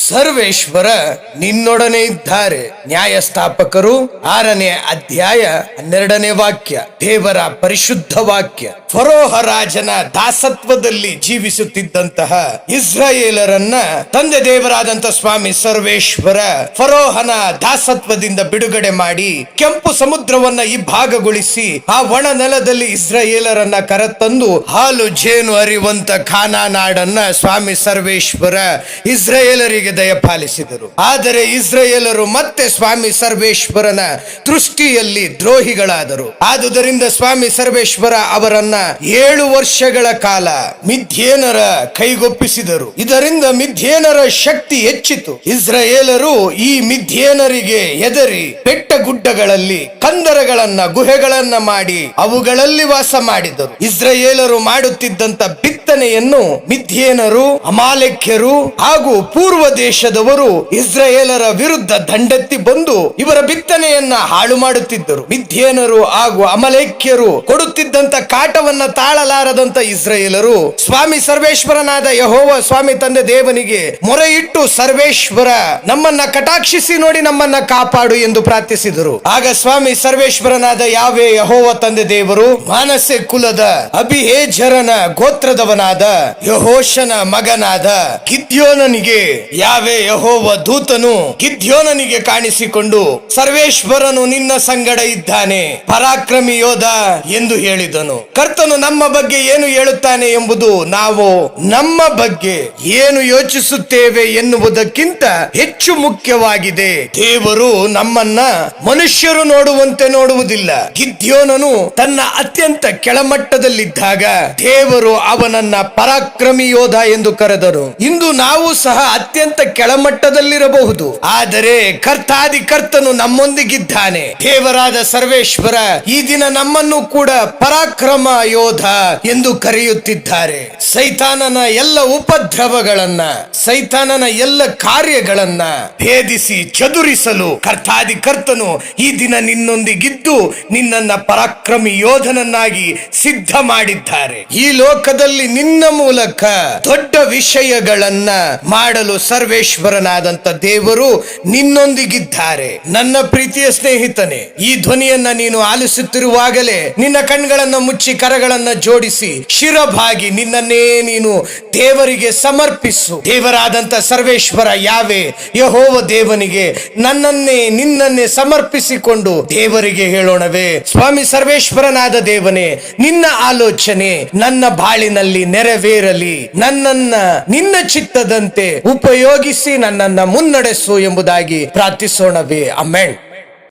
ಸರ್ವೇಶ್ವರ ನಿನ್ನೊಡನೆ ಇದ್ದಾರೆ. ನ್ಯಾಯಸ್ಥಾಪಕರು 6ನೇ ಅಧ್ಯಾಯ 12ನೇ ವಾಕ್ಯ, ದೇವರ ಪರಿಶುದ್ಧ ವಾಕ್ಯ. ಫರೋಹ ರಾಜನ ದಾಸತ್ವದಲ್ಲಿ ಜೀವಿಸುತ್ತಿದ್ದಂತಹ ಇಸ್ರಾಯೇಲರನ್ನ ತಂದೆ ದೇವರಾದಂತ ಸ್ವಾಮಿ ಸರ್ವೇಶ್ವರ ಫರೋಹನ ದಾಸತ್ವದಿಂದ ಬಿಡುಗಡೆ ಮಾಡಿ ಕೆಂಪು ಸಮುದ್ರವನ್ನ ಇಬ್ಬಾಗಗೊಳಿಸಿ ಆ ಒಣ ನೆಲದಲ್ಲಿ ಇಸ್ರಾಯೇಲರನ್ನ ಕರೆತಂದು ಹಾಲು ಜೇನು ಹರಿಯುವಂತ ಖಾನಾ ನಾಡನ್ನ ಸ್ವಾಮಿ ಸರ್ವೇಶ್ವರ ಇಸ್ರಾಯೇಲರಿಗೆ ದಯಪಾಲಿಸಿದರು. ಆದರೆ ಇಸ್ರಾಯೇಲರು ಮತ್ತೆ ಸ್ವಾಮಿ ಸರ್ವೇಶ್ವರನ ದೃಷ್ಟಿಯಲ್ಲಿ ದ್ರೋಹಿಗಳಾದರು. ಆದುದರಿಂದ ಸ್ವಾಮಿ ಸರ್ವೇಶ್ವರ ಅವರನ್ನ 7 ವರ್ಷಗಳ ಕಾಲ ಮಿದ್ಯೇನರ ಕೈಗೊಪ್ಪಿಸಿದರು. ಇದರಿಂದ ಮಿದ್ಯೇನರ ಶಕ್ತಿ ಹೆಚ್ಚಿತು. ಇಸ್ರಾಯೇಲರು ಈ ಮಿದ್ಯೇನರಿಗೆ ಎದರಿ ಬೆಟ್ಟ ಗುಡ್ಡಗಳಲ್ಲಿ ಕಂದರಗಳನ್ನ ಗುಹೆಗಳನ್ನ ಮಾಡಿ ಅವುಗಳಲ್ಲಿ ವಾಸ ಮಾಡಿದರು. ಇಸ್ರಾಯೇಲರು ಮಾಡುತ್ತಿದ್ದಂತ ಬಿತ್ತನೆಯನ್ನು ಮಿದ್ಯೇನರು, ಅಮಾಲೇಕ್ಯರು ಹಾಗೂ ಪೂರ್ವ ದೇಶದವರು ಇಸ್ರಾಯೇಲರ ವಿರುದ್ಧ ದಂಡೆತ್ತಿ ಬಂದು ಇವರ ಬಿತ್ತನೆಯನ್ನ ಹಾಳು ಮಾಡುತ್ತಿದ್ದರು. ಮಿದ್ಯೇನರು ಹಾಗೂ ಅಮಲೇಕ್ಯರು ಕೊಡುತ್ತಿದ್ದಂತ ಕಾಟವನ್ನ ತಾಳಲಾರದಂತ ಇಸ್ರಾಯೇಲರು ಸ್ವಾಮಿ ಸರ್ವೇಶ್ವರನಾದ ಯೆಹೋವ ಸ್ವಾಮಿ ತಂದೆ ದೇವನಿಗೆ ಮೊರೆ ಇಟ್ಟು, ಸರ್ವೇಶ್ವರ ನಮ್ಮನ್ನ ಕಟಾಕ್ಷಿಸಿ ನೋಡಿ ನಮ್ಮನ್ನ ಕಾಪಾಡು ಎಂದು ಪ್ರಾರ್ಥಿಸಿದರು. ಆಗ ಸ್ವಾಮಿ ಸರ್ವೇಶ್ವರನಾದ ಯಾವೇ ಯೆಹೋವ ತಂದೆ ದೇವರು ಮಾನಸೆ ಕುಲದ ಅಬಿಹೇಜರನ ಗೋತ್ರದವನಾದ ಯೆಹೋಶನ ಮಗನಾದ ಗಿದ್ಯೋನನಿಗೆ ಯಾವೇ ಯೆಹೋವ ದೂತನು ಗಿದ್ಯೋನನಿಗೆ ಕಾಣಿಸಿಕೊಂಡು, ಸರ್ವೇಶ್ವರನು ನಿನ್ನ ಸಂಗಡ ಇದ್ದಾನೆ, ಪರಾಕ್ರಮಿ ಯೋಧ ಎಂದು ಹೇಳಿದನು. ಕರ್ತನು ನಮ್ಮ ಬಗ್ಗೆ ಏನು ಹೇಳುತ್ತಾನೆ ಎಂಬುದು ನಾವು ನಮ್ಮ ಬಗ್ಗೆ ಏನು ಯೋಚಿಸುತ್ತೇವೆ ಎನ್ನುವುದಕ್ಕಿಂತ ಹೆಚ್ಚು ಮುಖ್ಯವಾಗಿದೆ. ದೇವರು ನಮ್ಮನ್ನ ಮನುಷ್ಯರು ನೋಡುವಂತೆ ನೋಡುವುದಿಲ್ಲ. ಗಿದ್ಯೋನನು ತನ್ನ ಅತ್ಯಂತ ಕೆಳಮಟ್ಟದಲ್ಲಿದ್ದಾಗ ದೇವರು ಅವನನ್ನ ಪರಾಕ್ರಮಿ ಯೋಧ ಎಂದು ಕರೆದರು. ಇಂದು ನಾವು ಸಹ ಅತ್ಯಂತ ಕೆಳಮಟ್ಟದಲ್ಲಿರಬಹುದು, ಆದರೆ ಕರ್ತಾದಿ ಕರ್ತನು ನಮ್ಮೊಂದಿಗಿದ್ದಾನೆ. ದೇವರಾದ ಸರ್ವೇಶ್ವರ ಈ ದಿನ ನಮ್ಮನ್ನು ಕೂಡ ಪರಾಕ್ರಮ ಯೋಧ ಎಂದು ಕರೆಯುತ್ತಿದ್ದಾರೆ. ಸೈತಾನನ ಎಲ್ಲ ಉಪದ್ರವಗಳನ್ನ, ಸೈತಾನನ ಎಲ್ಲ ಕಾರ್ಯಗಳನ್ನ ಭೇದಿಸಿ ಚದುರಿಸಲು ಕರ್ತಾದಿ ಕರ್ತನು ಈ ದಿನ ನಿನ್ನೊಂದಿಗಿದ್ದು ನಿನ್ನನ್ನ ಪರಾಕ್ರಮಿ ಯೋಧನನ್ನಾಗಿ ಸಿದ್ಧ ಮಾಡಿದ್ದಾರೆ. ಈ ಲೋಕದಲ್ಲಿ ನಿನ್ನ ಮೂಲಕ ದೊಡ್ಡ ವಿಷಯಗಳನ್ನ ಮಾಡಲು ಸರ್ವೇಶ್ವರನಾದಂತ ದೇವರು ನಿನ್ನೊಂದಿಗಿದ್ದಾರೆ. ನನ್ನ ಪ್ರೀತಿಯ ಸ್ನೇಹಿತನೇ, ಈ ಧ್ವನಿಯನ್ನ ನೀನು ಆಲಿಸುತ್ತಿರುವಾಗಲೇ ನಿನ್ನ ಕಣ್ಗಳನ್ನ ಮುಚ್ಚಿ ಕರಗಳನ್ನ ಜೋಡಿಸಿ ಶಿರಭಾಗಿ ನಿನ್ನನ್ನೇ ನೀನು ದೇವರಿಗೆ ಸಮರ್ಪಿಸು. ದೇವರಾದಂತ ಸರ್ವೇಶ್ವರ ಯಾವೇ ಯೆಹೋವ ದೇವನಿಗೆ ನನ್ನನ್ನೇ ನಿನ್ನನ್ನೇ ಸಮರ್ಪಿಸಿಕೊಂಡು ದೇವರಿಗೆ ಹೇಳೋಣವೇ, ಸ್ವಾಮಿ ಸರ್ವೇಶ್ವರನಾದ ದೇವನೇ, ನಿನ್ನ ಆಲೋಚನೆ ನನ್ನ ಬಾಳಿನಲ್ಲಿ ನೆರವೇರಲಿ, ನನ್ನನ್ನ ನಿನ್ನ ಚಿತ್ತದಂತೆ ಉಪಯೋಗಿಸಿ ನನ್ನನ್ನ ಮುನ್ನಡೆಸು ಎಂಬುದಾಗಿ ಪ್ರಾರ್ಥಿಸೋಣವೇ. ಆಮೆನ್.